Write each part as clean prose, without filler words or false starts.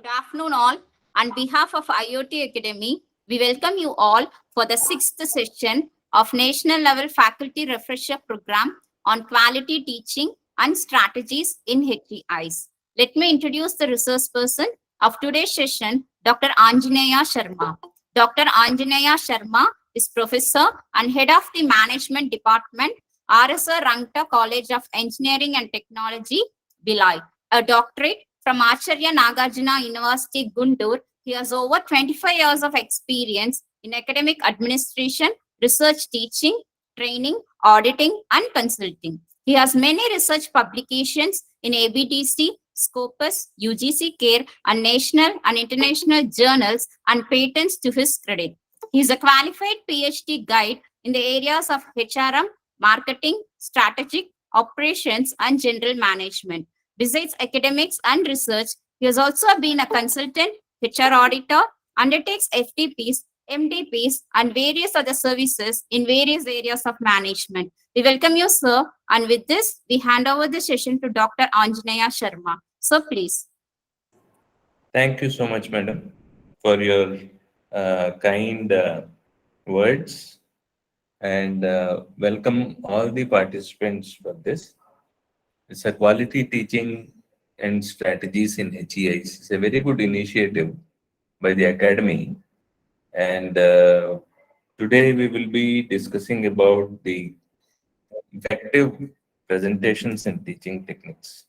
Good afternoon, all. On behalf of IoT Academy, we welcome you all for the sixth session of National Level Faculty Refresher Program on Quality Teaching and Strategies in HEIs. Let me introduce the resource person of today's session, Dr. Anjaneya Sharma. Dr. Anjaneya Sharma is Professor and Head of the Management Department, RSR Rangta College of Engineering and Technology, Bhilai. A doctorate from Acharya Nagarjuna University, Guntur. He has over 25 years of experience in academic administration, research teaching, training, auditing, and consulting. He has many research publications in ABDC, Scopus, UGC Care, and national and international journals and patents to his credit. He is a qualified PhD guide in the areas of HRM, marketing, strategic, operations, and general management. Besides academics and research, he has also been a consultant, HR auditor, undertakes FTPs, MDPs, and various other services in various areas of management. We welcome you, sir. And with this, we hand over the session to Dr. Anjaneya Sharma. So, please. Thank you so much, madam, for your kind words, and welcome all the participants for this. It's a quality teaching and strategies in HEIs. It's a very good initiative by the academy, and today we will be discussing about the effective presentations and teaching techniques.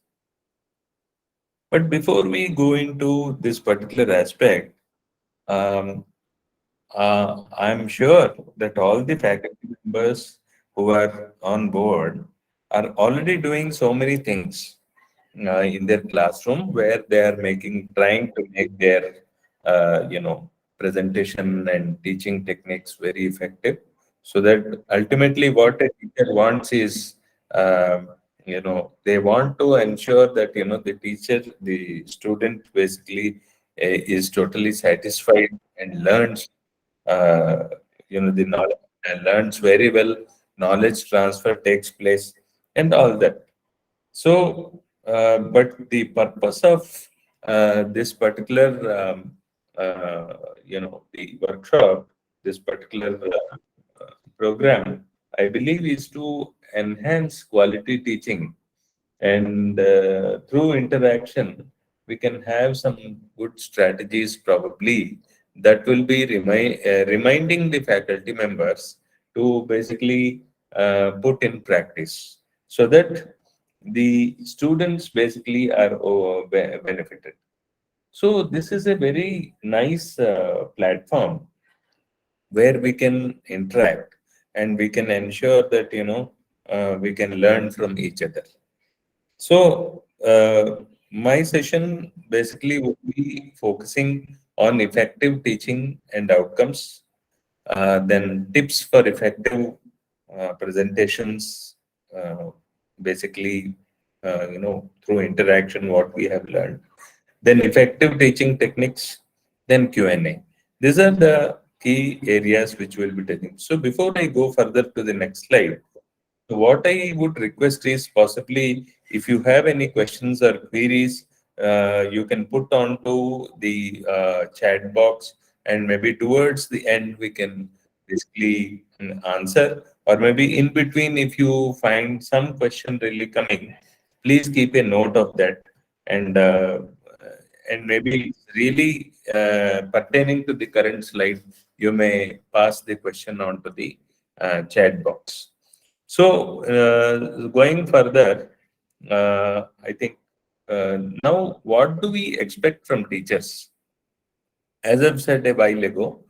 But before we go into this particular aspect, um, I'm sure that all the faculty members who are on board are already doing so many things in their classroom where they are trying to make their, presentation and teaching techniques very effective. So that ultimately what a teacher wants is, they want to ensure that, the student basically is totally satisfied and learns the knowledge and learns very well, knowledge transfer takes place and all that. So but the purpose of this particular the workshop, this particular program, I believe, is to enhance quality teaching, and through interaction we can have some good strategies probably that will be reminding the faculty members to basically put in practice, so that the students basically are benefited. So this is a very nice platform where we can interact and we can ensure that we can learn from each other. So, my session basically would be focusing on effective teaching and outcomes, then tips for effective presentations, basically, through interaction, what we have learned, then effective teaching techniques, then Q&A. These are the key areas which we'll be taking. So, before I go further to the next slide, so what I would request is possibly if you have any questions or queries, you can put onto the chat box, and maybe towards the end we can basically answer, or maybe in between if you find some question really coming, please keep a note of that, and maybe really pertaining to the current slide, you may pass the question on to the chat box. So, going further, I think now what do we expect from teachers? As I've said a while ago,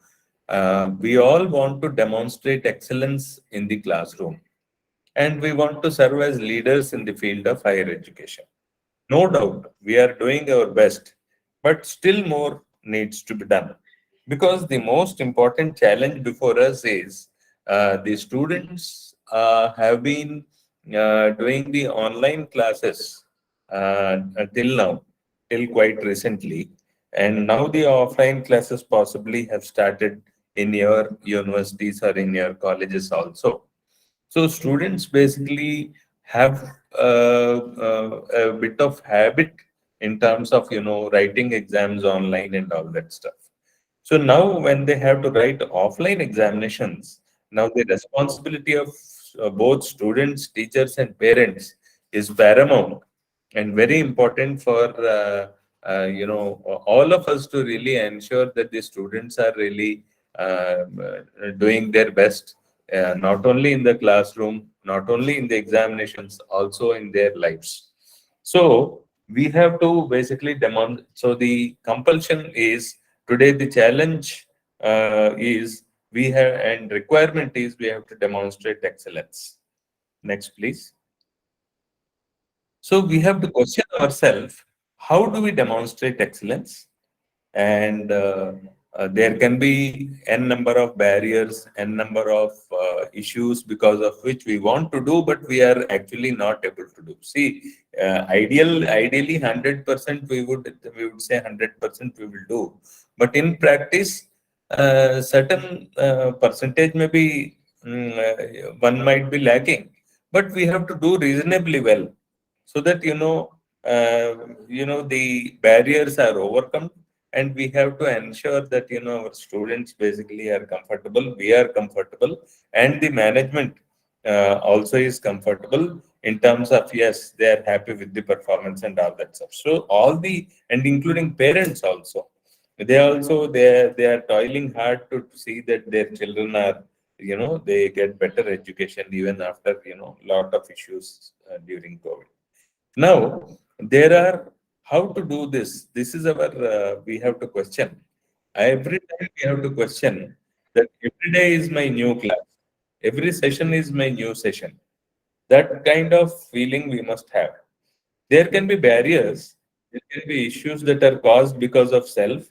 we all want to demonstrate excellence in the classroom, and we want to serve as leaders in the field of higher education. No doubt, we are doing our best, but still more needs to be done, because the most important challenge before us is the students have been doing the online classes till now, till quite recently, and now the offline classes possibly have started in your universities or in your colleges also. So students basically have a bit of habit in terms of, writing exams online and all that stuff. So now when they have to write offline examinations, now the responsibility of both students, teachers, and parents is paramount and very important for all of us to really ensure that the students are really doing their best, not only in the classroom, not only in the examinations, also in their lives. So we have to basically demonstrate. So the compulsion is today, the challenge is we have, and requirement is we have to demonstrate excellence. Next, please. So we have to question ourselves, how do we demonstrate excellence? And there can be n number of barriers, n number of issues because of which we want to do, but we are actually not able to do. See, ideally 100% we would say 100% we will do, but in practice, certain percentage maybe one might be lacking, but we have to do reasonably well so that uh, the barriers are overcome, and we have to ensure that our students basically are comfortable, we are comfortable, and the management also is comfortable in terms of, yes, they are happy with the performance and all that stuff. So all the, and including parents also, they are toiling hard to see that their children are, they get better education even after lot of issues during COVID. Now, there are, how to do this. This is our, we have to question. Every time we have to question that every day is my new class. Every session is my new session. That kind of feeling we must have. There can be barriers, there can be issues that are caused because of self,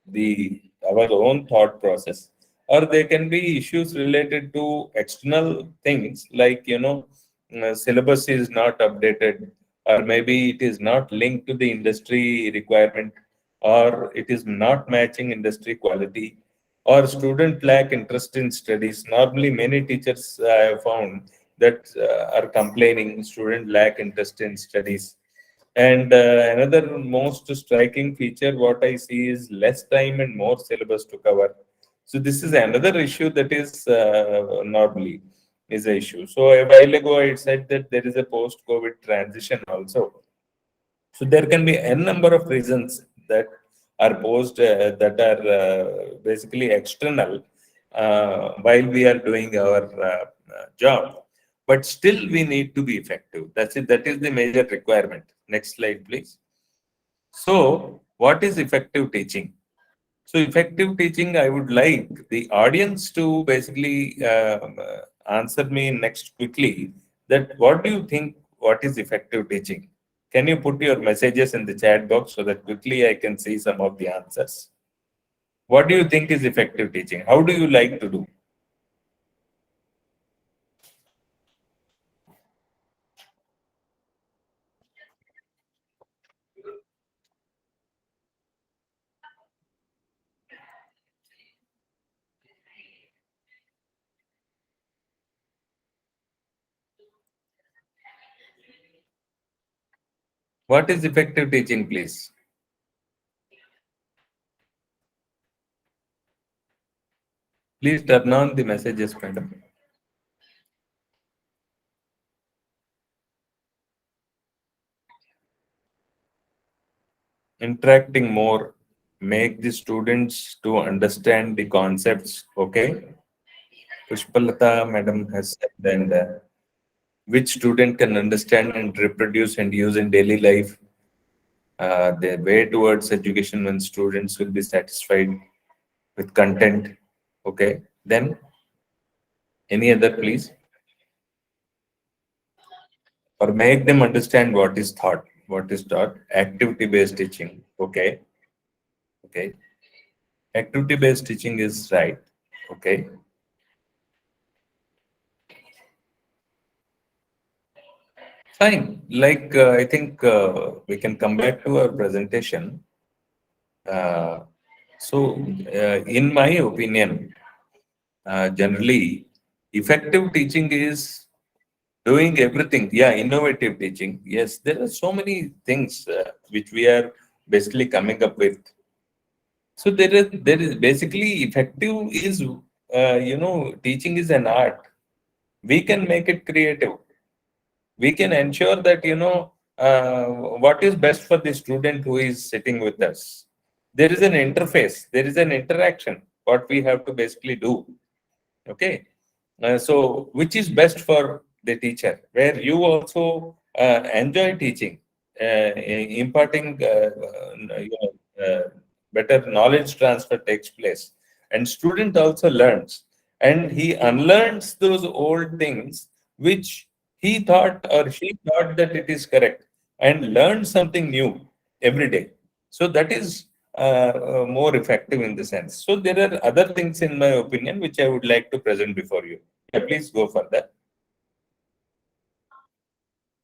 the our own thought process, or there can be issues related to external things like syllabus is not updated, or maybe it is not linked to the industry requirement, or it is not matching industry quality, or student lack interest in studies. Normally many teachers I have found that are complaining student lack interest in studies. And another most striking feature, what I see, is less time and more syllabus to cover. So this is another issue that is normally is an issue. So a while ago, I said that there is a post-COVID transition also. So there can be n number of reasons that are posed that are basically external while we are doing our job, but still we need to be effective. That's it. That is the major requirement. Next slide, please. So, what is effective teaching? So, effective teaching, I would like the audience to basically answer me next quickly. That what do you think? What is effective teaching? Can you put your messages in the chat box so that quickly I can see some of the answers? What do you think is effective teaching? How do you like to do? What is effective teaching, please? Please turn on the messages, madam. Interacting more, make the students to understand the concepts. Okay, Pushpalata madam has said, and which student can understand and reproduce and use in daily life. The way towards education when students will be satisfied with content. Okay, then any other, please? Or make them understand what is thought, what is taught. Activity based teaching. Okay, okay. Activity based teaching is right. Okay. Fine. Like, I think we can come back to our presentation. Uh, in my opinion, generally, effective teaching is doing everything. Yeah, innovative teaching. Yes, there are so many things which we are basically coming up with. So there is basically effective is teaching is an art. We can make it creative. We can ensure that what is best for the student who is sitting with us. There is an interface. There is an interaction. What we have to basically do. Okay. So, which is best for the teacher, where you also enjoy teaching, imparting, better knowledge transfer takes place, and student also learns, and he unlearns those old things which he thought or she thought that it is correct, and learns something new every day. So that is more effective in the sense. So there are other things in my opinion which I would like to present before you. Yeah, please go further.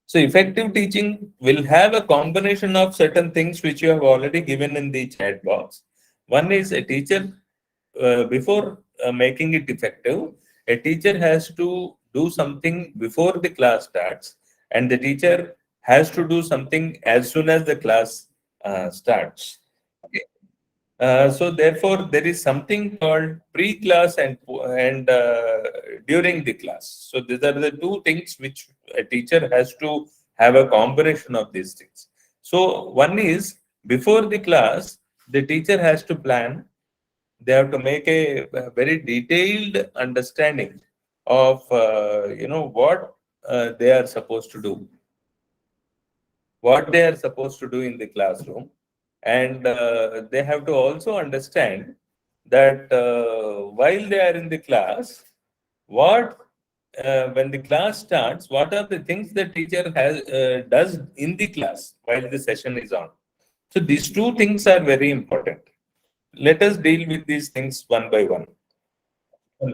So effective teaching will have a combination of certain things which you have already given in the chat box. One is a teacher, before making it effective, a teacher has to do something before the class starts, and the teacher has to do something as soon as the class starts. Okay. So therefore, there is something called pre-class and during the class. So these are the two things which a teacher has to have a combination of these things. So one is before the class, the teacher has to plan. They have to make a very detailed understanding of what they are supposed to do, what they are supposed to do in the classroom, and they have to also understand that while they are in the class, what when the class starts, what are the things the teacher has does in the class while the session is on. So these two things are very important. Let us deal with these things one by one.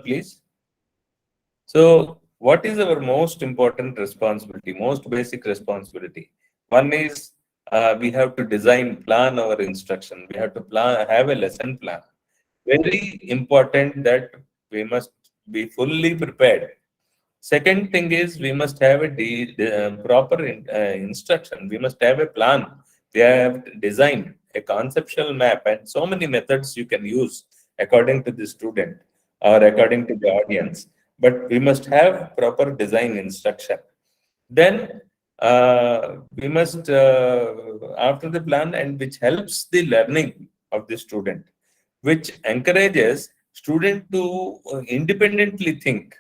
Please. So, what is our most important responsibility, most basic responsibility? One is we have to design, plan our instruction. We have to plan, have a lesson plan. Very important that we must be fully prepared. Second thing is we must have a proper instruction. We must have a plan. We have designed a conceptual map and so many methods you can use according to the student or according to the audience. But we must have proper design instruction. Then we must, after the plan, and which helps the learning of the student, which encourages student to independently think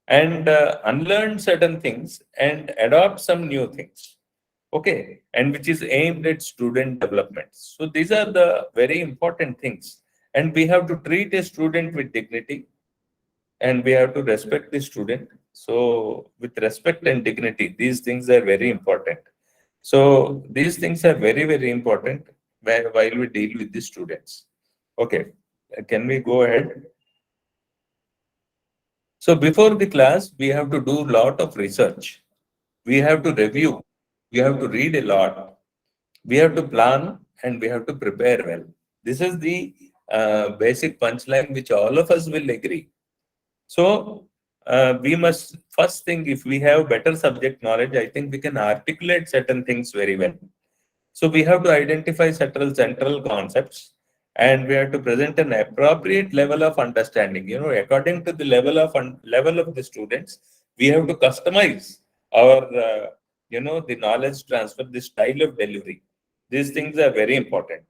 and unlearn certain things and adopt some new things. Okay, and which is aimed at student development. So these are the very important things, and we have to treat a student with dignity, and we have to respect the student. So with respect and dignity, these things are very important. So these things are very important while we deal with the students. Okay, can we go ahead? So before the class, we have to do a lot of research. We have to review. We have to read a lot. We have to plan and we have to prepare well. This is the basic punchline which all of us will agree. So we must first think, if we have better subject knowledge, I think we can articulate certain things very well. So we have to identify several central concepts, and we have to present an appropriate level of understanding. According to the level of the students, we have to customize our the knowledge transfer, the style of delivery. These things are very important,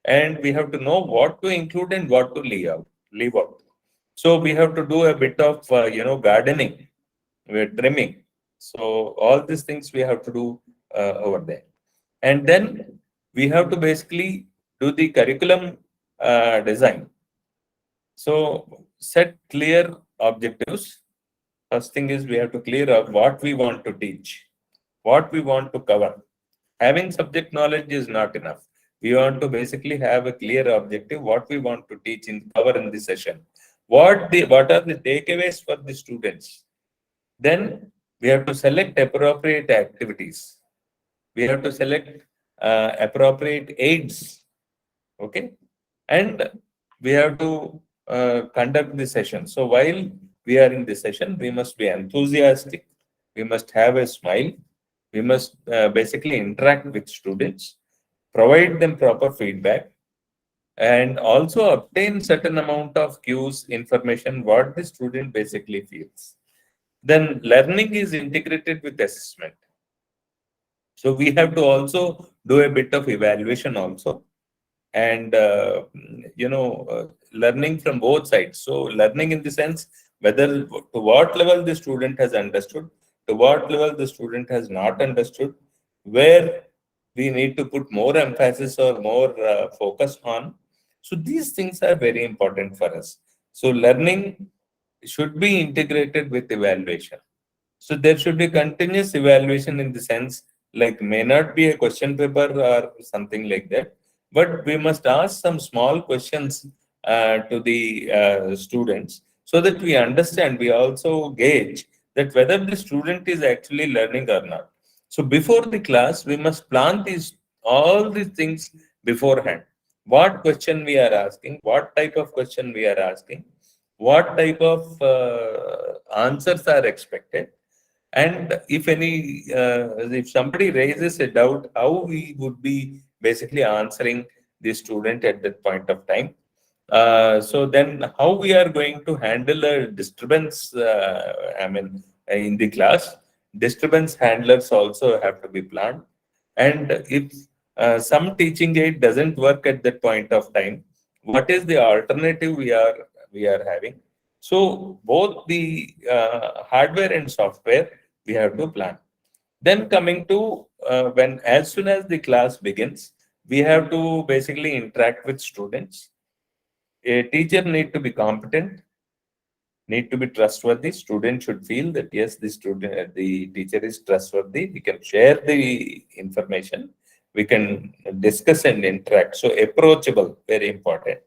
and we have to know what to include and what to leave out. Leave out. So we have to do a bit of gardening, we're trimming. So all these things we have to do over there. And then we have to basically do the curriculum design. So set clear objectives. First thing is we have to clear up what we want to teach, what we want to cover. Having subject knowledge is not enough. We want to basically have a clear objective, what we want to teach in cover in the session. What are the takeaways for the students? Then we have to select appropriate activities. We have to select appropriate aids. Okay. And we have to conduct the session. So while we are in the session, we must be enthusiastic. we must have a smile, we must basically interact with students, provide them proper feedback, and also obtain certain amount of cues, information, what the student basically feels. Then learning is integrated with assessment. So we have to also do a bit of evaluation also, and learning from both sides. So learning in the sense whether to what level the student has understood, to what level the student has not understood, where we need to put more emphasis or more focus on. So these things are very important for us. So learning should be integrated with evaluation. So there should be continuous evaluation in the sense, like may not be a question paper or something like that, but we must ask some small questions to the students so that we understand, we also gauge that whether the student is actually learning or not. So before the class, we must plan all these things beforehand. What question we are asking, what type of question we are asking, what type of answers are expected, and if somebody raises a doubt, how we would be basically answering the student at that point of time. So then how we are going to handle a disturbance, in the class. Disturbance handlers also have to be planned. And if some teaching aid doesn't work at that point of time, what is the alternative we are having? So both the hardware and software we have to plan. Then coming to when as soon as the class begins, we have to basically interact with students. A teacher need to be competent, need to be trustworthy. Student should feel that yes, the teacher is trustworthy. We can share the information. We can discuss and interact. So approachable, very important.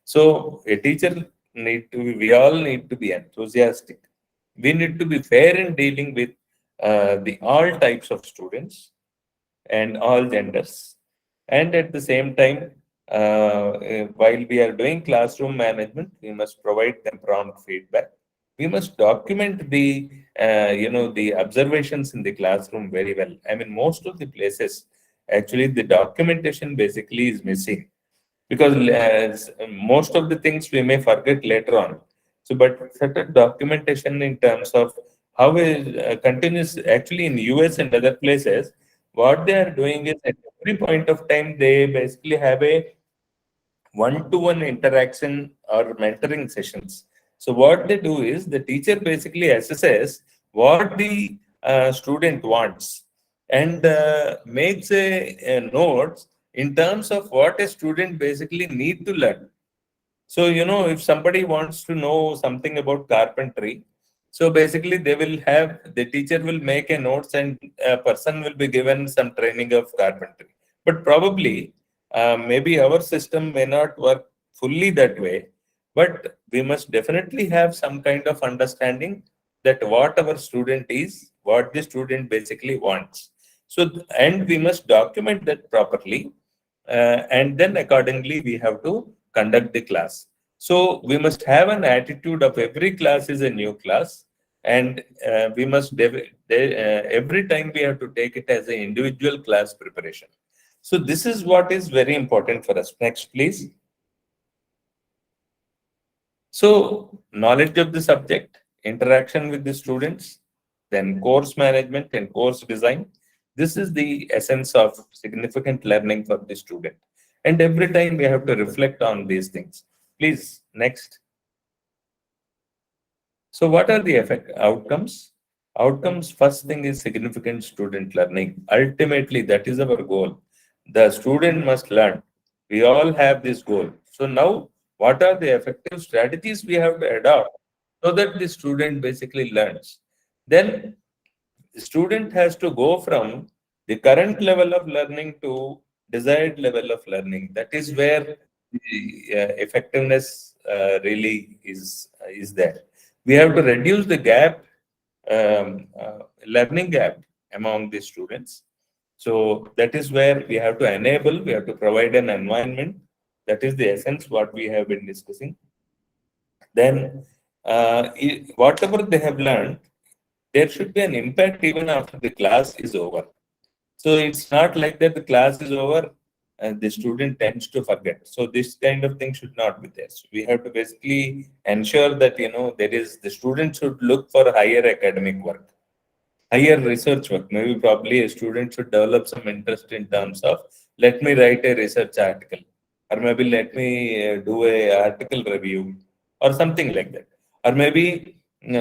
So a teacher we all need to be enthusiastic. We need to be fair in dealing with the all types of students and all genders. And at the same time, while we are doing classroom management, we must provide them prompt feedback. We must document the observations in the classroom very well. I mean, most of the places, actually, the documentation basically is missing because most of the things we may forget later on. So, but certain documentation in terms of how it continues, actually in US and other places, what they are doing is at every point of time they basically have a one-to-one interaction or mentoring sessions. So what they do is the teacher basically assesses what the student wants and makes a notes in terms of what a student basically need to learn. So, if somebody wants to know something about carpentry, so basically the teacher will make a notes and a person will be given some training of carpentry. But probably, maybe our system may not work fully that way, but we must definitely have some kind of understanding that what our student is, what the student basically wants. So, and we must document that properly, and then accordingly we have to conduct the class. So we must have an attitude of every class is a new class, and we must every time we have to take it as an individual class preparation. So this is what is very important for us. Next, please. So knowledge of the subject, interaction with the students, then course management and course design. This is the essence of significant learning for the student. And every time we have to reflect on these things. Please, next. So what are the outcomes? Outcomes, first thing is significant student learning. Ultimately, that is our goal. The student must learn. We all have this goal. So now, what are the effective strategies we have to adopt so that the student basically learns? Then the student has to go from the current level of learning to desired level of learning. That is where the effectiveness really is there. We have to reduce the gap, learning gap among the students. So that is where we have to enable, we have to provide an environment. That is the essence what we have been discussing. Then whatever they have learned, there should be an impact even after the class is over. So it's not like that the class is over and the student tends to forget. So this kind of thing should not be there. So we have to basically ensure that, there is, the student should look for higher academic work, higher research work. Maybe probably a student should develop some interest in terms of, let me write a research article, or maybe let me do a article review, or something like that, or maybe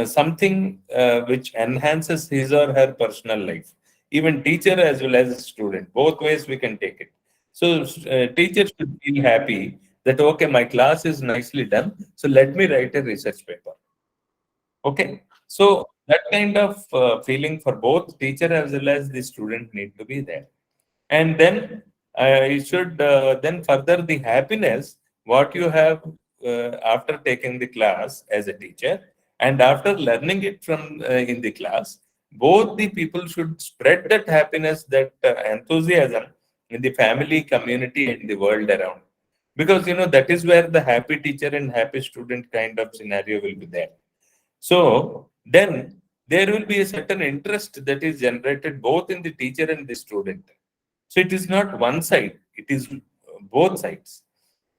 something which enhances his or her personal life. Even teacher as well as student, both ways we can take it. So teacher should feel happy that, okay, my class is nicely done, so let me write a research paper. Okay, so that kind of feeling for both teacher as well as the student need to be there. And then it should then further the happiness what you have after taking the class as a teacher, and after learning it from in the class. Both the people should spread that happiness, that enthusiasm in the family, community, and the world around. Because that is where the happy teacher and happy student kind of scenario will be there. So then there will be a certain interest that is generated both in the teacher and the student. So it is not one side, it is both sides.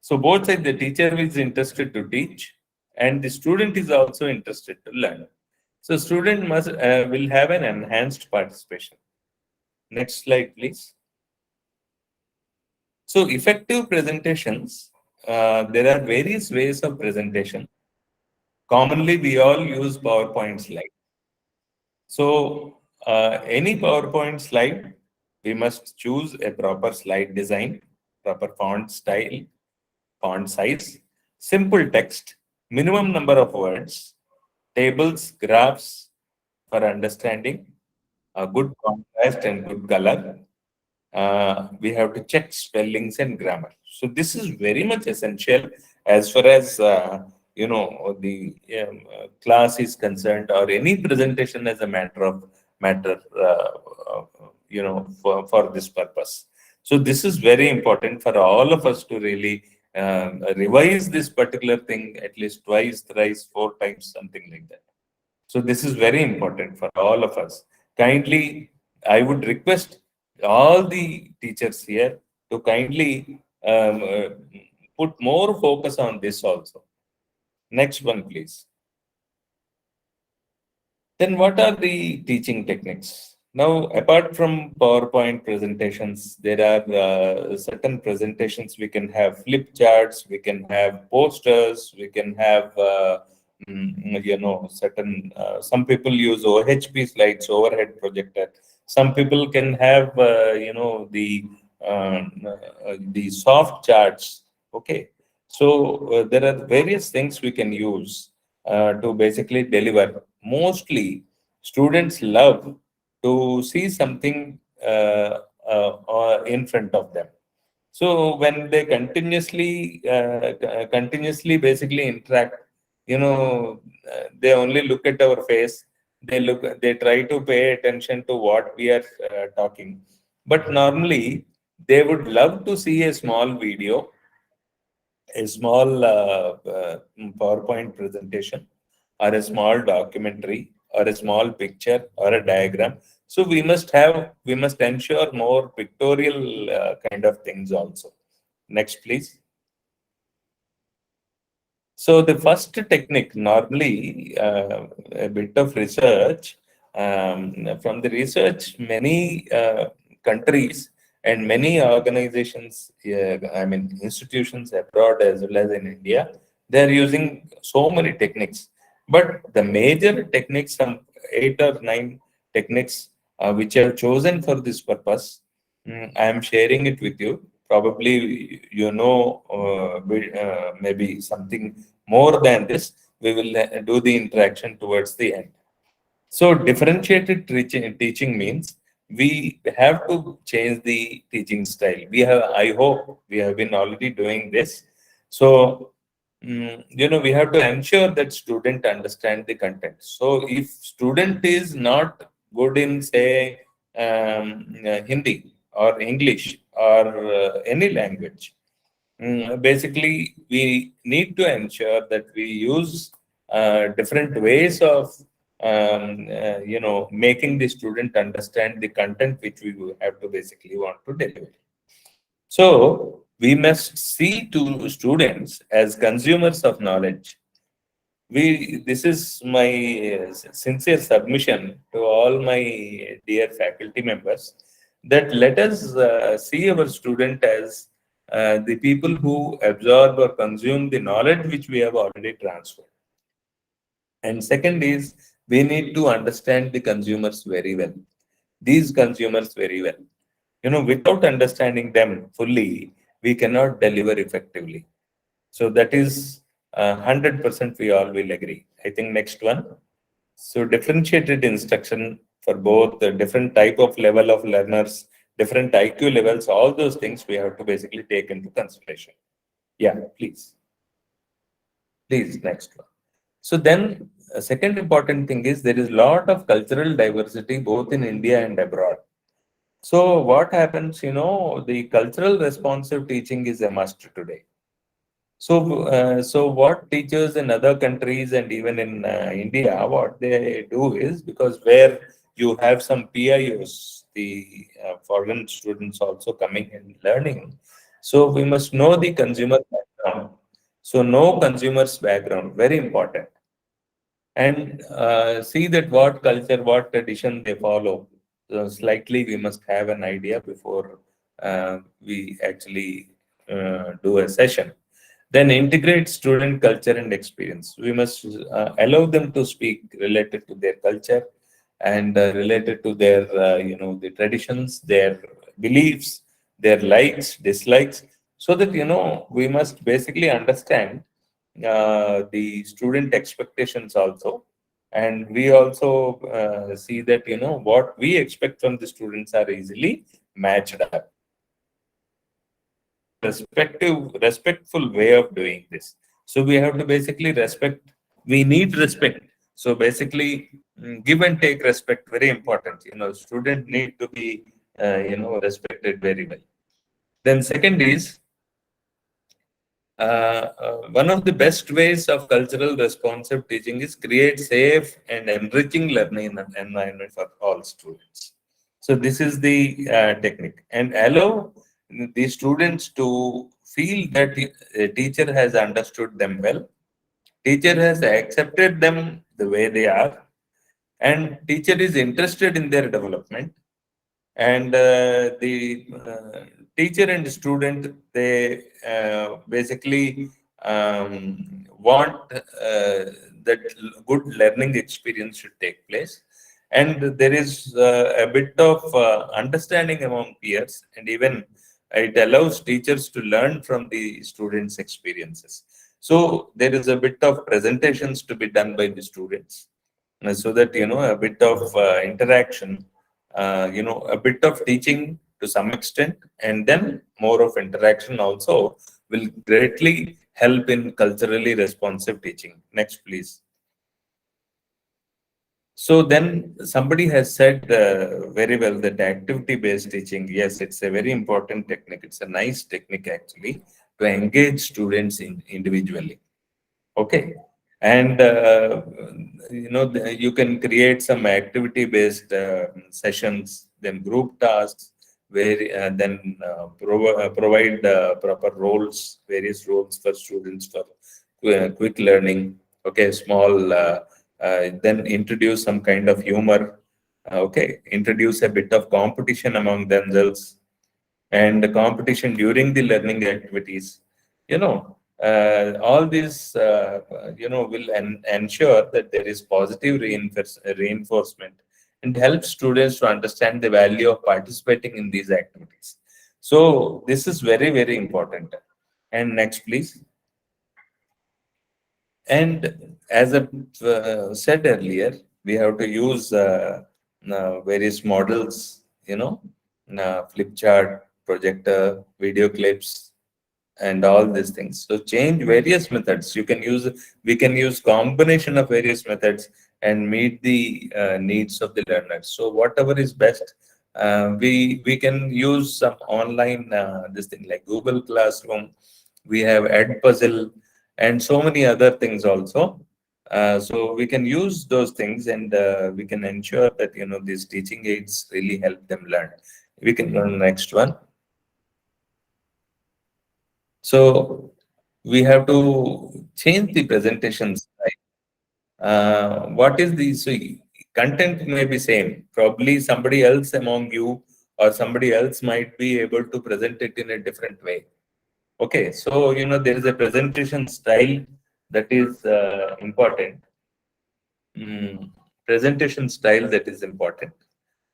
So both sides, the teacher is interested to teach and the student is also interested to learn. So student must will have an enhanced participation. Next slide, please. So effective presentations, there are various ways of presentation. Commonly, we all use PowerPoint slides. So any PowerPoint slide, we must choose a proper slide design, proper font style, font size, simple text, minimum number of words, tables, graphs for understanding, a good contrast and good color. We have to check spellings and grammar. So this is very much essential as far as the class is concerned, or any presentation as a matter for this purpose. So this is very important for all of us to really revise this particular thing at least twice, thrice, four times, something like that. So this is very important for all of us. Kindly, I would request all the teachers here to kindly put more focus on this also. Next one, please. Then what are the teaching techniques? Now, apart from PowerPoint presentations, there are certain presentations. We can have flip charts, we can have posters, we can have, certain, some people use OHP slides, overhead projector. Some people can have, the soft charts. Okay. So there are various things we can use to basically deliver. Mostly, students love to see something in front of them. So when they continuously basically interact, they only look at our face. They try to pay attention to what we are talking. But normally, they would love to see a small video, a small PowerPoint presentation, or a small documentary, or a small picture, or a diagram. So we must ensure more pictorial kind of things also. Next, please. So the first technique, normally a bit of research, from the research, many countries and many organizations, institutions abroad as well as in India, they're using so many techniques. But the major techniques, some 8 or 9 techniques, which I've chosen for this purpose, I am sharing it with you. Probably maybe something more than this. We will do the interaction towards the end. So differentiated teaching means we have to change the teaching style. I hope we have been already doing this. So, we have to ensure that student understand the content. So if student is not good in, say, Hindi or English or any language, basically, we need to ensure that we use different ways of making the student understand the content which we will have to basically want to deliver. So we must see to students as consumers of knowledge. This is my sincere submission to all my dear faculty members, that let us see our student as the people who absorb or consume the knowledge which we have already transferred. And second is, we need to understand the consumers very well. These consumers very well. Without understanding them fully, we cannot deliver effectively. So that is 100% we all will agree. I think next one. So differentiated instruction for both the different type of level of learners, different IQ levels, all those things we have to basically take into consideration. Yeah, please. Please, next one. So then, a second important thing is there is a lot of cultural diversity both in India and abroad. So what happens, the cultural responsive teaching is a must today. So what teachers in other countries and even in India, what they do is, because where you have some PIOs, the foreign students also coming and learning, so we must know the consumer background. So know consumers background, very important, and see that what culture, what tradition they follow. So slightly, we must have an idea before we actually do a session. Then integrate student culture and experience. We must allow them to speak related to their culture and related to their, the traditions, their beliefs, their likes, dislikes, so that, we must basically understand the student expectations also. And we also see that, what we expect from the students are easily matched up. Respectful way of doing this. So we have to basically respect. We need respect. So basically, give and take respect, very important. Student need to be respected very well. Then second is, one of the best ways of cultural responsive teaching is create safe and enriching learning environment for all students. So this is the technique, and allow the students to feel that the teacher has understood them well, teacher has accepted them the way they are, and teacher is interested in their development, and the teacher and student, they basically want that good learning experience should take place, and there is a bit of understanding among peers, and even it allows teachers to learn from the students experiences. So there is a bit of presentations to be done by the students, so that, a bit of interaction, a bit of teaching to some extent, and then more of interaction also will greatly help in culturally responsive teaching. Next, please. So then somebody has said very well that activity-based teaching, yes, it's a very important technique. It's a nice technique actually to engage students individually. Okay. And, you can create some activity-based sessions, then group tasks, where then provide proper roles, various roles for students for quick learning. Okay, small, then introduce some kind of humor. Okay, introduce a bit of competition among themselves, and the competition during the learning activities. All these will ensure that there is positive reinforcement, and help students to understand the value of participating in these activities. So this is very, very important. And next, please. And as I said earlier, we have to use various models, flip chart, projector, video clips, and all these things. So change various methods. We can use combination of various methods and meet the needs of the learners. So whatever is best, we can use some online this thing like Google Classroom. We have Ed Puzzle and so many other things also. So we can use those things, and we can ensure that these teaching aids really help them learn. We can learn next one. So we have to change the presentations. What is the content may be same. Probably somebody else among you or somebody else might be able to present it in a different way. Okay, so there is a presentation style that is important. Mm, Presentation style that is important.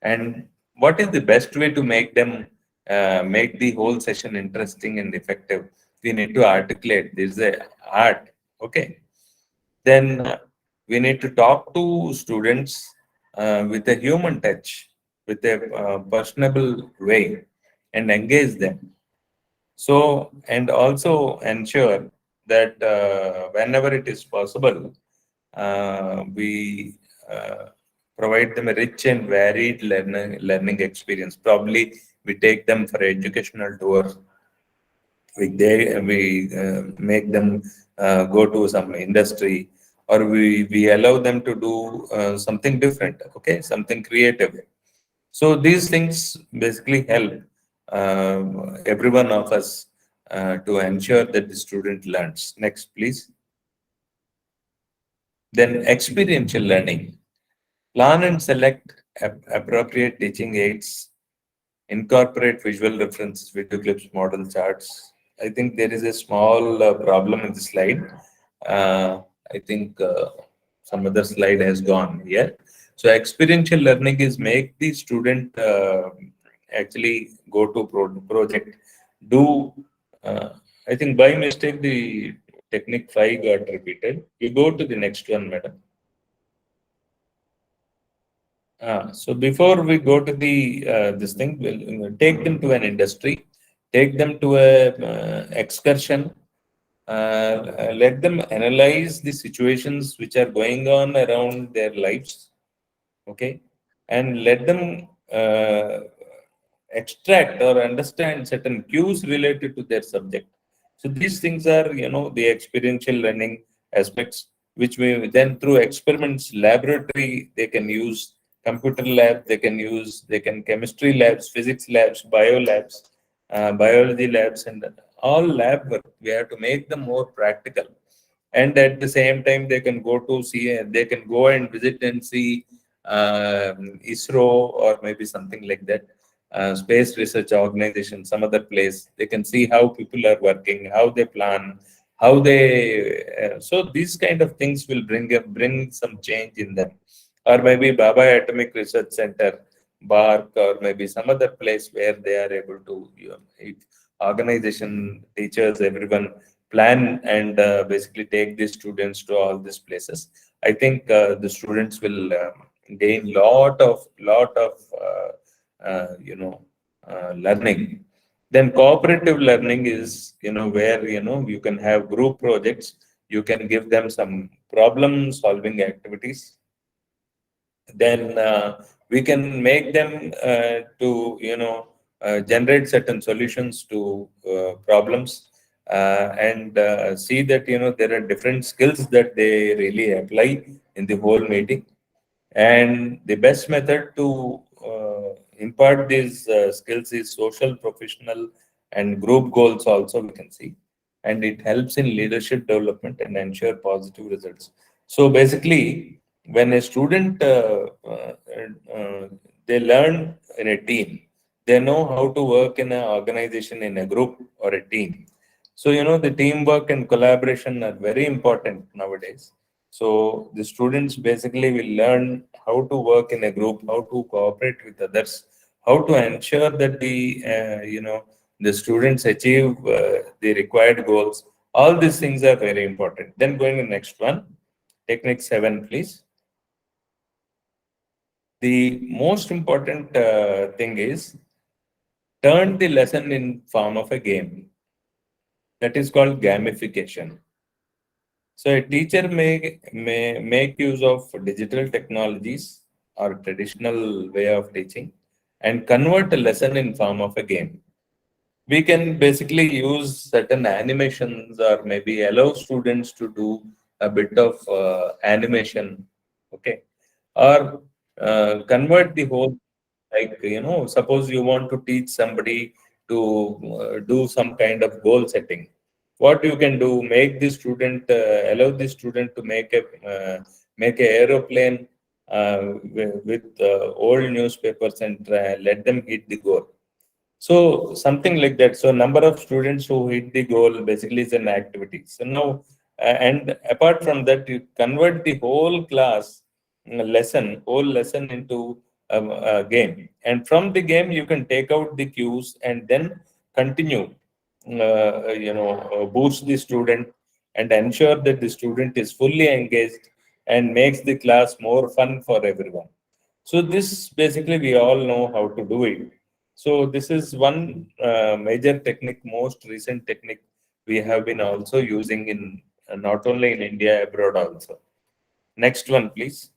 And what is the best way to make them make the whole session interesting and effective? We need to articulate. There's a art. Okay, then we need to talk to students with a human touch, with a personable way, and engage them. So, and also ensure that whenever it is possible, we provide them a rich and varied learning experience. Probably we take them for educational tours. We make them go to some industry, or we allow them to do something different, okay, something creative. So these things basically help every one of us to ensure that the student learns. Next, please. Then experiential learning. Plan and select appropriate teaching aids. Incorporate visual references, video clips, model charts. I think there is a small problem in the slide. I think some other slide has gone here. So experiential learning is make the student actually go to project. Do I think by mistake the technique 5 got repeated. You go to the next one, madam. So before we go to the this thing, we'll take them to an industry, take them to a excursion, let them analyze the situations which are going on around their lives, okay, and let them extract or understand certain cues related to their subject. So these things are, the experiential learning aspects, which we then through experiments, laboratory, they can use computer lab, they can chemistry labs, physics labs, bio labs, biology labs, and all lab work. We have to make them more practical, and at the same time they can go to see, they can go and visit and see ISRO, or maybe something like that, space research organization, some other place. They can see how people are working, how they plan, how they so these kind of things will bring some change in them. Or maybe Baba Atomic Research Center, bark, or maybe some other place where they are able to, if organization, teachers, everyone plan and basically take the students to all these places. I think the students will gain lot of learning. Then cooperative learning is, where you can have group projects. You can give them some problem solving activities. Then we can make them to generate certain solutions to problems, and see that there are different skills that they really apply in the whole meeting. And the best method to impart these skills is social, professional, and group goals also, we can see. And it helps in leadership development and ensure positive results. So basically, when a student, they learn in a team, they know how to work in an organization, in a group or a team. So, the teamwork and collaboration are very important nowadays. So the students basically will learn how to work in a group, how to cooperate with others, how to ensure that the students achieve the required goals. All these things are very important. Then going to the next one, technique 7, please. The most important thing is turn the lesson in form of a game. That is called gamification. So a teacher may make use of digital technologies or traditional way of teaching and convert a lesson in form of a game. We can basically use certain animations, or maybe allow students to do a bit of animation, okay, or convert the whole, like, suppose you want to teach somebody to do some kind of goal setting. What you can do, make the student, allow the student to make a aeroplane with old newspapers, and let them hit the goal. So something like that. So number of students who hit the goal basically is an activity. So now, and apart from that, you convert the whole class whole lesson into a game. And from the game, you can take out the cues and then continue, boost the student and ensure that the student is fully engaged and makes the class more fun for everyone. So this basically we all know how to do it. So this is one major technique, most recent technique we have been also using in not only in India, abroad also. Next one, please.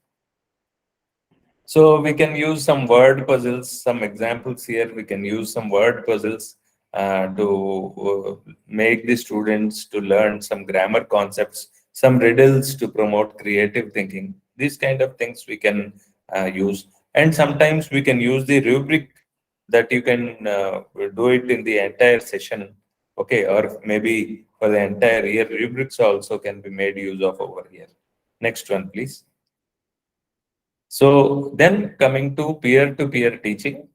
So we can use some word puzzles, some examples here. We can use some word puzzles to make the students to learn some grammar concepts, some riddles to promote creative thinking. These kind of things we can use. And sometimes we can use the rubric that you can do it in the entire session. Okay, or maybe for the entire year, rubrics also can be made use of over here. Next one, please. So then coming to peer-to-peer teaching,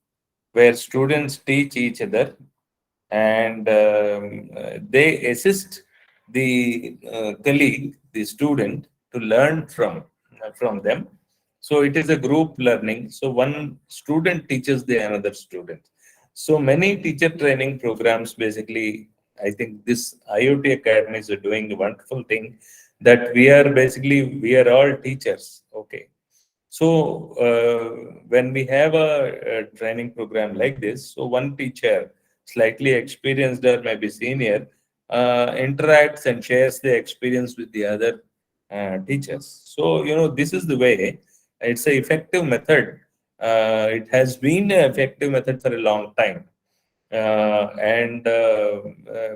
where students teach each other and they assist the colleague, the student, to learn from them. So it is a group learning. So one student teaches the another student. So many teacher training programs basically, I think this IoT academies are doing a wonderful thing, that we are all teachers. Okay, so when we have a training program like this, so one teacher, slightly experienced or maybe senior, interacts and shares the experience with the other teachers. So this is the way. It's a effective method. It has been an effective method for a long time, and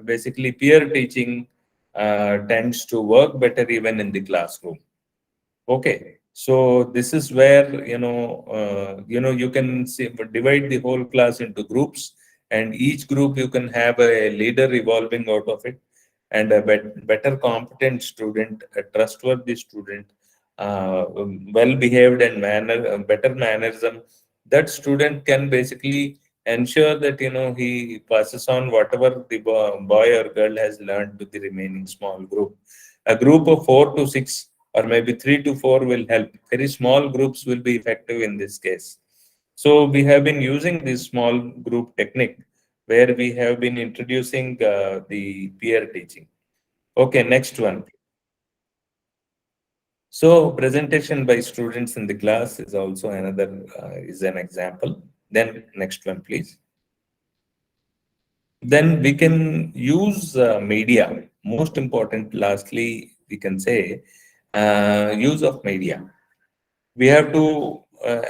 basically peer teaching tends to work better even in the classroom. Okay, so this is where you can see, divide the whole class into groups, and each group you can have a leader evolving out of it, and a better competent student, a trustworthy student, well behaved and better mannerism. That student can basically ensure that he passes on whatever the boy or girl has learned to the remaining small group. A group of 4 to 6 or maybe 3 to 4 will help. Very small groups will be effective in this case. So we have been using this small group technique where we have been introducing the peer teaching. Okay, next one. So presentation by students in the class is also another is an example. Then next one, please. Then we can use media. Most important, lastly, we can say use of media. We have to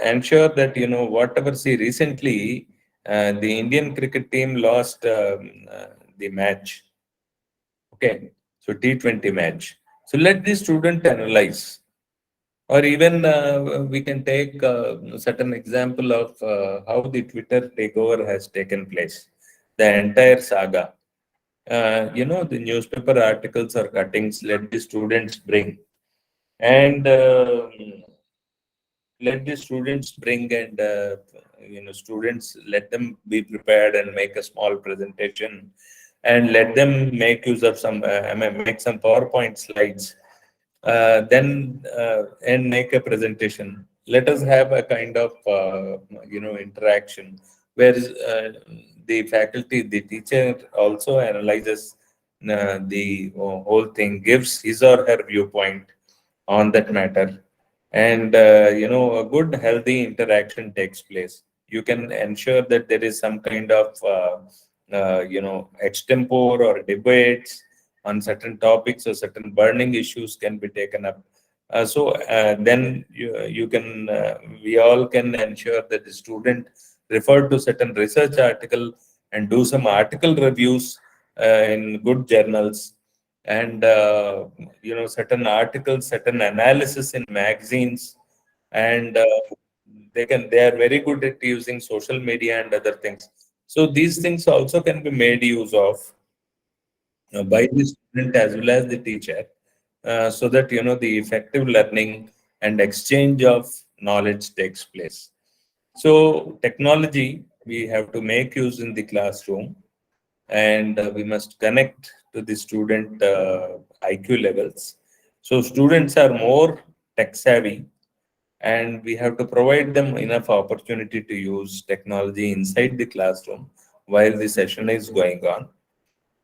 ensure that whatever. See, recently the Indian cricket team lost the match. Okay, so T20 match. So let the student analyze, or even we can take a certain example of how the Twitter takeover has taken place, the entire saga. The newspaper articles or cuttings, let the students bring, and let the students bring, and students, let them be prepared and make a small presentation, and let them make use of some make some PowerPoint slides, then and make a presentation. Let us have a kind of interaction where the faculty, the teacher also analyzes the whole thing, gives his or her viewpoint on that matter, and a good healthy interaction takes place. You can ensure that there is some kind of extempore or debates on certain topics, or certain burning issues can be taken up. Then you can we all can ensure that the student refer to certain research article and do some article reviews in good journals, and certain articles, certain analysis in magazines, and they are very good at using social media and other things. So these things also can be made use of by the student as well as the teacher, so that the effective learning and exchange of knowledge takes place. So technology we have to make use in the classroom, and we must connect to the student IQ levels. So students are more tech savvy, and we have to provide them enough opportunity to use technology inside the classroom while the session is going on.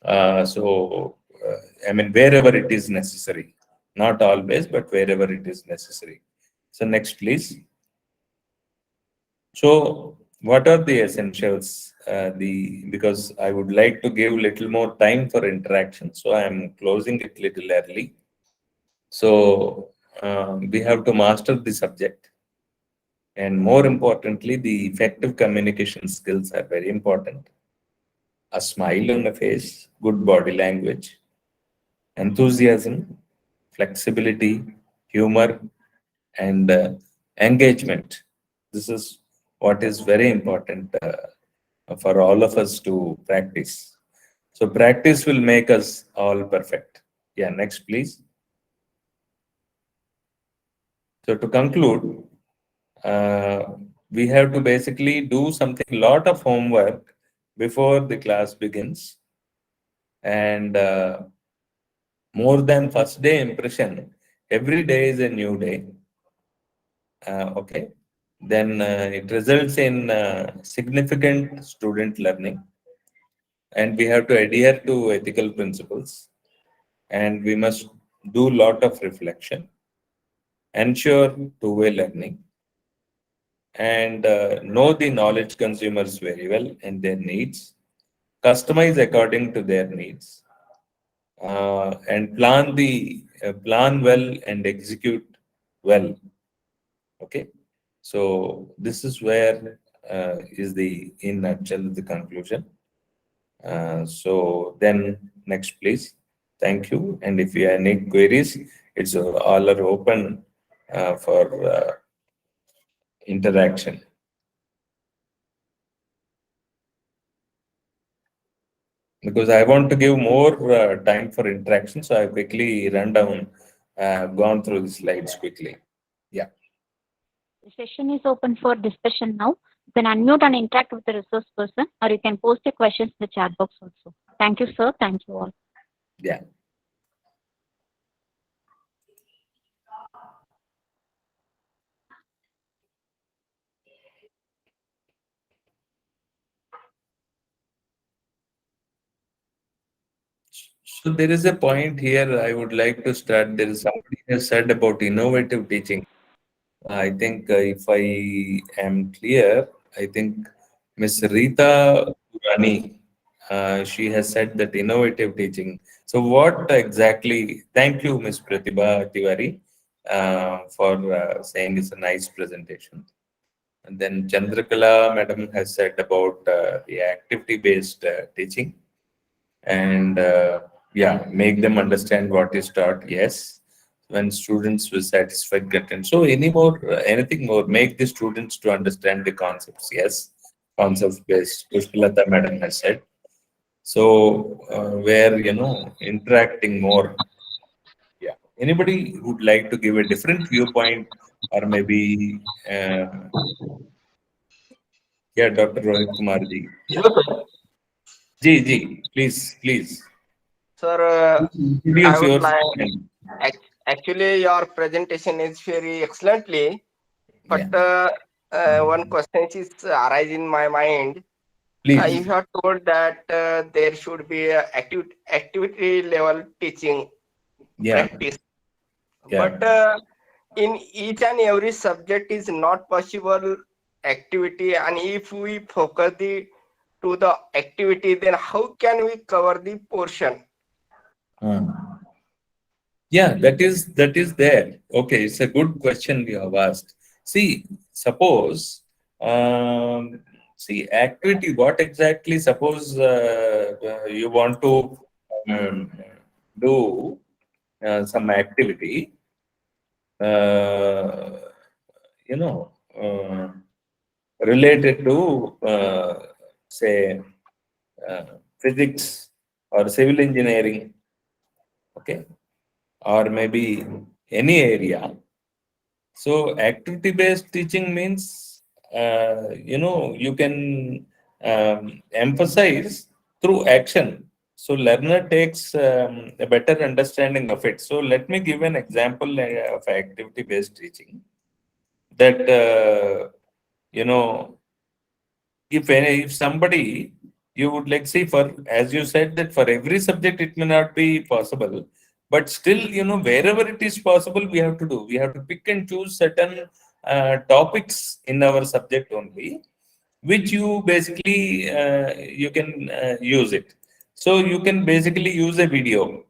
I mean, wherever it is necessary, not always, but wherever it is necessary. So next, please. So, what are the essentials? Because I would like to give little more time for interaction, so I am closing it little early. So, we have to master the subject, and more importantly, the effective communication skills are very important. A smile on the face, good body language, enthusiasm, flexibility, humor, and engagement. This is what is very important for all of us to practice. So, practice will make us all perfect. Yeah, next, please. So, to conclude, uh, we have to basically do something, lot of homework before the class begins, and more than first day impression, every day is a new day. Okay, then it results in significant student learning, and we have to adhere to ethical principles, and we must do lot of reflection, ensure two-way learning, and know the knowledge consumers very well and their needs, customize according to their needs, and plan well and execute well. Okay, so this is where is the in nutshell the conclusion. So then next, please. Thank you. And if you have any queries, it's all are open for interaction. Because I want to give more time for interaction, so I quickly run down, gone through the slides quickly. Yeah, The session is open for discussion now. You can unmute and interact with the resource person, or you can post your questions in the chat box also. Thank you, sir. Thank you all. yeah. So there is a point here I would like to start. There is somebody has said about innovative teaching. I think if I am clear, I think Miss Rita Rani, she has said that innovative teaching. So what exactly? Thank you, Miss Pratibha Tiwari, for saying it's a nice presentation. And then Chandrakala Madam has said about the activity-based teaching, and yeah, make them understand what is taught. Yes, when students will satisfy content. So any more, anything more, make the students to understand the concepts. Yes, concept based. Pushpalata Madam has said. So where interacting more. Yeah. Anybody would like to give a different viewpoint, or maybe yeah, Dr. Rohit Kumar ji. Yeah. Hello, sir. Ji, please, please. Sir, I Introduce would yourself. like actually your presentation is very excellently, but Yeah, one question is arise in my mind. You please. have told that there should be a activity level teaching Yeah, practice, yeah. but in each and every subject is not possible activity, and if we focus to the activity, then how can we cover the portion? Uh, yeah, that is there. Okay, it's a good question you have asked. See, suppose, see, activity. What exactly? Suppose you want to um, do some activity, uh, you know, related to, say, physics or civil engineering, okay, or maybe any area. So activity-based teaching means, you can emphasize through action. So learner takes a better understanding of it. So let me give an example of activity-based teaching. That you know, if somebody, you would like, see, for, as you said, that for every subject it may not be possible, but still, wherever it is possible, we have to pick and choose certain topics in our subject only, which you basically you can use it. So you can basically use a video,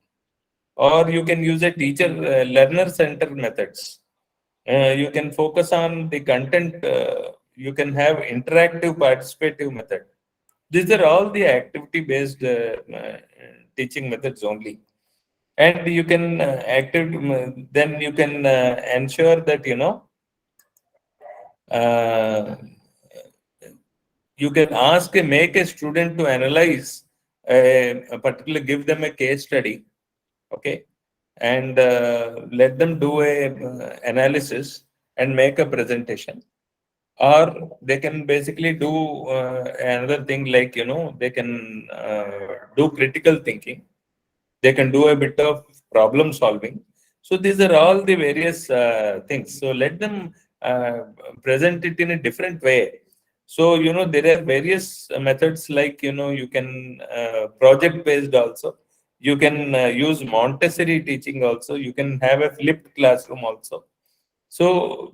or you can use a teacher learner center methods. You can focus on the content. You can have interactive participative method. These are all the activity based teaching methods only. And you can then you can ensure that, uh, you can make a student to analyze a particular, give them a case study, okay, and let them do a analysis and make a presentation. Or they can basically do another thing, like, they can do critical thinking. They can do a bit of problem solving. So these are all the various things. So let them uh, present it in a different way. So, there are various methods, like, you can project based also. You can use Montessori teaching also. You can have a flipped classroom also. So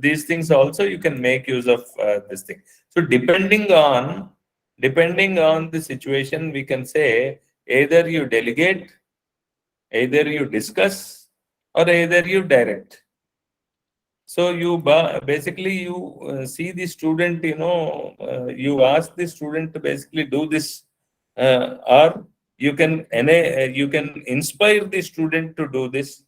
these things also you can make use of this thing. So depending on the situation, we can say either you delegate, either you discuss, or either you direct. So you basically you see the student, you ask the student to basically do this, or you can inspire the student to do this.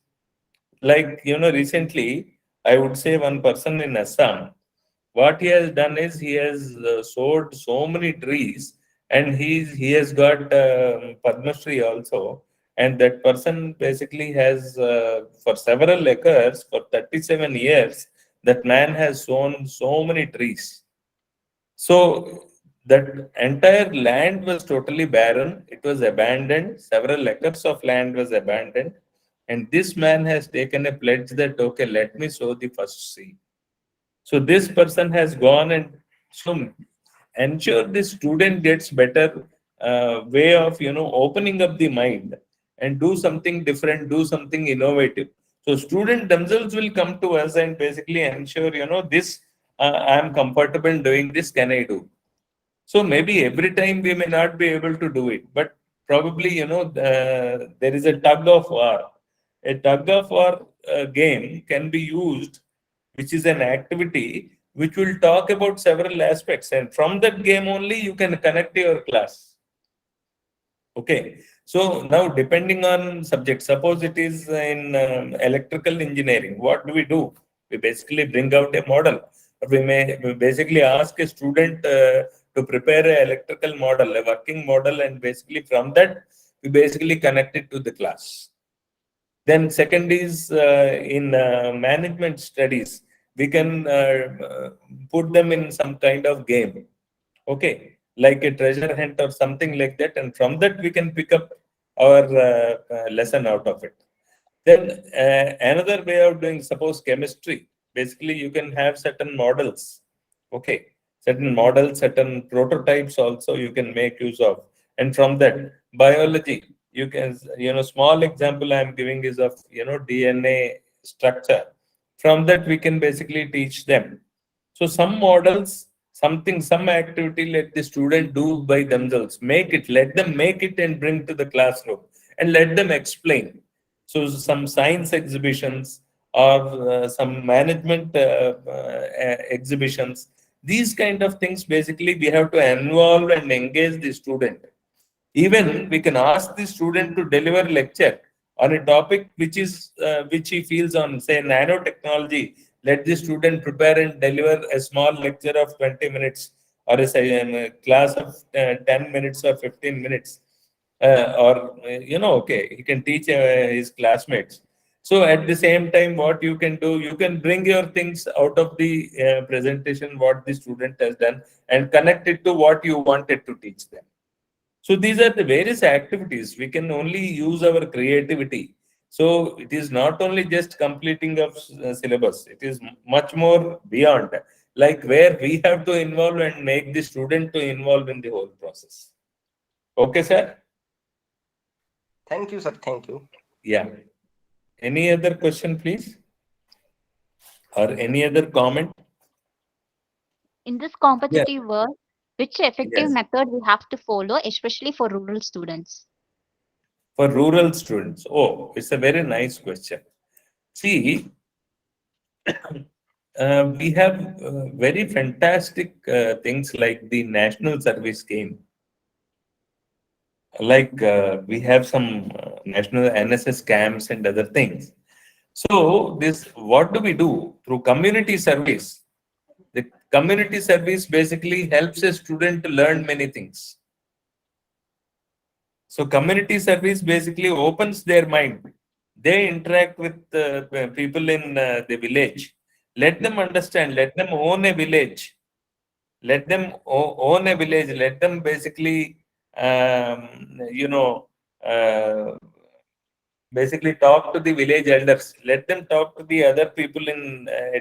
Like, recently, I would say one person in Assam, what he has done is he has sowed so many trees, and he has got Padma Shri also. And that person basically has, for several acres, for 37 years, that man has sown so many trees. So that entire land was totally barren. It was abandoned. Several acres of land was abandoned. And this man has taken a pledge that, okay, let me sow the first seed. So this person has gone and so ensure the student gets better way of, opening up the mind and do something different, do something innovative. So student themselves will come to us and basically ensure, this, I am comfortable doing this, can I do? So maybe every time we may not be able to do it, but probably, there is a tug of war. A tug of war game can be used, which is an activity which will talk about several aspects. And from that game only, you can connect your class. Okay. So now, depending on subject, suppose it is in electrical engineering, what do? We basically bring out a model. We basically ask a student to prepare an electrical model, a working model, and basically from that, we basically connect it to the class. Then second is in management studies, we can put them in some kind of game, okay, like a treasure hunt or something like that, and from that we can pick up our lesson out of it. Then another way of doing, suppose chemistry, basically you can have certain models, okay, certain models, certain prototypes also you can make use of. And from that, biology, you can, small example I am giving is of, DNA structure. From that we can basically teach them. So some models, some activity, let the student do by themselves. Let them make it and bring to the classroom and let them explain. So some science exhibitions, or some management exhibitions, these kind of things, basically we have to involve and engage the student. Even we can ask the student to deliver lecture on a topic which he feels on, say, nanotechnology. Let the student prepare and deliver a small lecture of 20 minutes or a class of 10 minutes or 15 minutes. Okay, he can teach his classmates. So at the same time, what you can do, you can bring your things out of the presentation, what the student has done, and connect it to what you wanted to teach them. So these are the various activities. We can only use our creativity. So it is not only just completing of syllabus. It is much more beyond, like where we have to involve and make the student to involve in the whole process. Okay, sir? Thank you, sir. Thank you. Yeah. Any other question, please? Or any other comment? In this Yeah. competitive world, which effective Yes. method we have to follow, especially for rural students? For rural students. Oh, it's a very nice question. See, we have very fantastic things like the National Service Scheme. Like we have some national NSS camps and other things. So this, what do we do through community service? The community service basically helps a student to learn many things. So community service basically opens their mind. They interact with people in the village. Let them understand. Let them own a village. Let them own a village. Let them basically, uh, basically talk to the village elders. Let them talk to the other people in a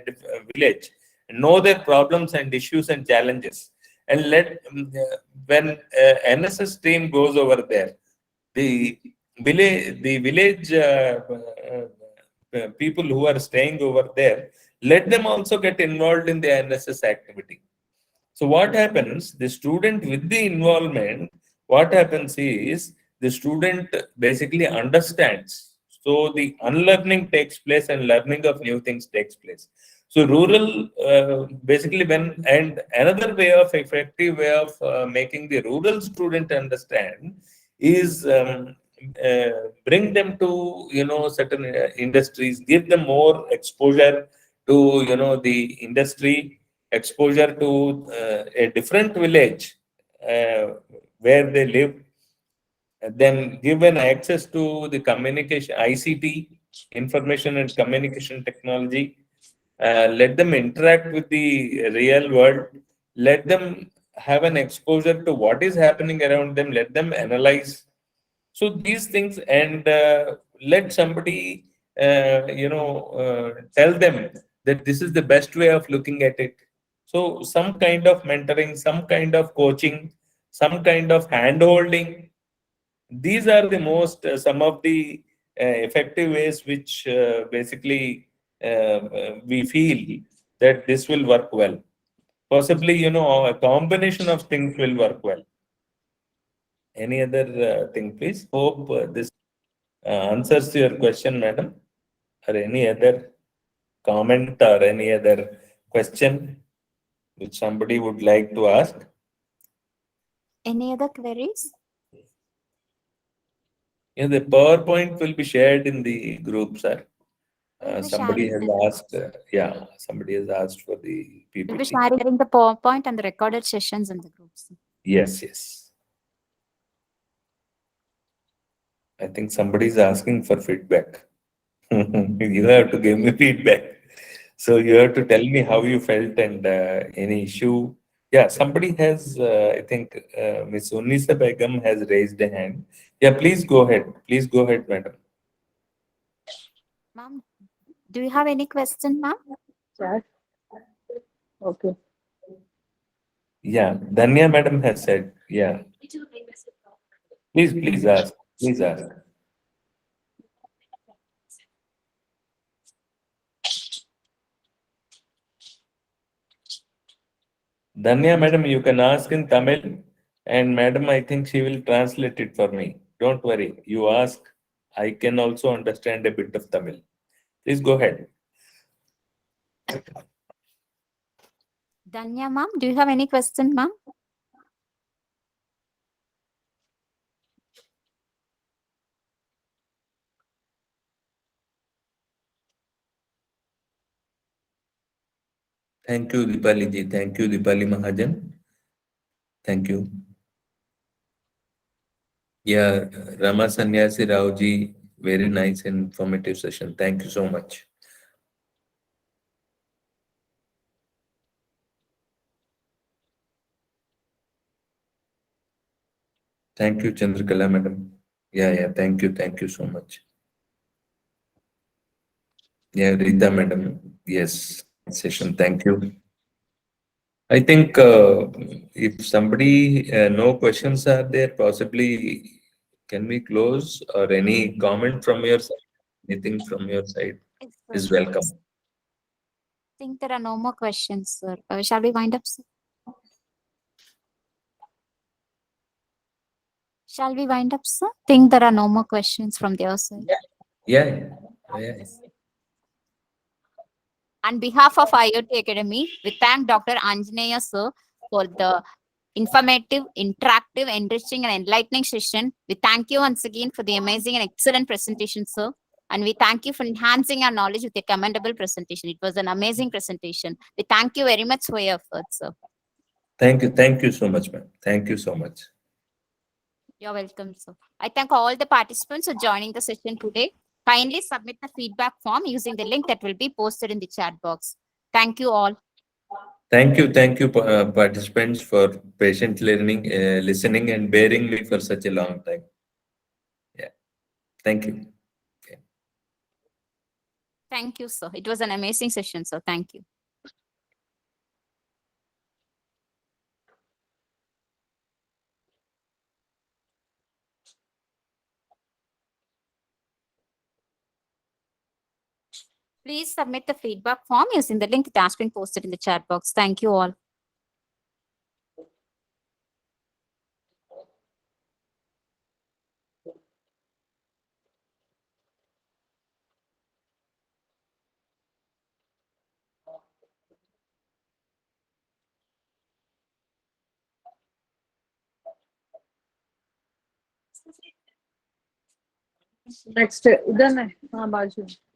village. Know their problems and issues and challenges. And when NSS team goes over there, the village people who are staying over there, let them also get involved in the NSS activity. So what happens? The student with the involvement, what happens is the student basically understands. So the unlearning takes place and learning of new things takes place. So rural, basically and another way of effective way of making the rural student understand is bring them to, certain industries, give them more exposure to, the industry, exposure to a different village uh, where they live, and then given access to the communication, ICT, information and communication technology. Let them interact with the real world. Let them have an exposure to what is happening around them. Let them analyze. So these things, and let somebody, tell them that this is the best way of looking at it. So some kind of mentoring, some kind of coaching, some kind of hand holding. These are the most, some of the effective ways which basically we feel that this will work well. Possibly, a combination of things will work well. Any other thing, please? Hope this answers your question, madam. Or any other comment or any other question which somebody would like to ask? Any other queries? Yeah, the PowerPoint will be shared in the group, sir. We'll be Somebody has sharing asked, somebody has asked for the we'll be PPT. sharing the PowerPoint and the recorded sessions in the groups. Yes, yes. I think somebody is asking for feedback. You have to give me feedback. So you have to tell me how you felt and any issue. Yeah, somebody has, I think Miss Unisa Begum has raised a hand. Yeah, please go ahead. Please go ahead, madam. Ma'am, do you have any question, ma'am? Yes. Okay. Yeah, Danya madam has said, yeah. Please ask. Please ask. Danya madam, you can ask in Tamil, and madam, I think she will translate it for me. Don't worry. You ask. I can also understand a bit of Tamil. Please go ahead. Danya, ma'am, do you have any question, ma'am? Thank you, Dipali ji. Thank you, Dipali Mahajan. Thank you. Yeah, Rama Sanyasi Rao ji, very nice and informative session. Thank you so much. Thank you, Chandrakala madam. Yeah, thank you so much. Yeah, Rita madam, yes, session, thank you. I think if somebody, no questions are there, possibly can we close or any comment from your side? Anything from your side Yes, is sir. welcome. I think there are no more questions, sir. Shall we wind up, sir? Shall we wind up, sir? Think there are no more questions from their side. Yeah. On behalf of IoT Academy, we thank Dr. Anjaneya, sir, for the informative, interactive, enriching, and enlightening session. We thank you once again for the amazing and excellent presentation, sir. And we thank you for enhancing our knowledge with a commendable presentation. It was an amazing presentation. We thank you very much for your efforts, sir. Thank you so much, ma'am. Thank you so much. You're welcome, sir. I thank all the participants for joining the session today. Kindly submit the feedback form using the link that will be posted in the chat box. Thank you all. Thank you, participants, for patient learning, listening, and bearing me for such a long time. Yeah, thank you. Thank you, sir. It was an amazing session, sir. Thank you. Please submit the feedback form using the link that has been posted in the chat box. Thank you all. Next, इधर नहीं हाँ बाजू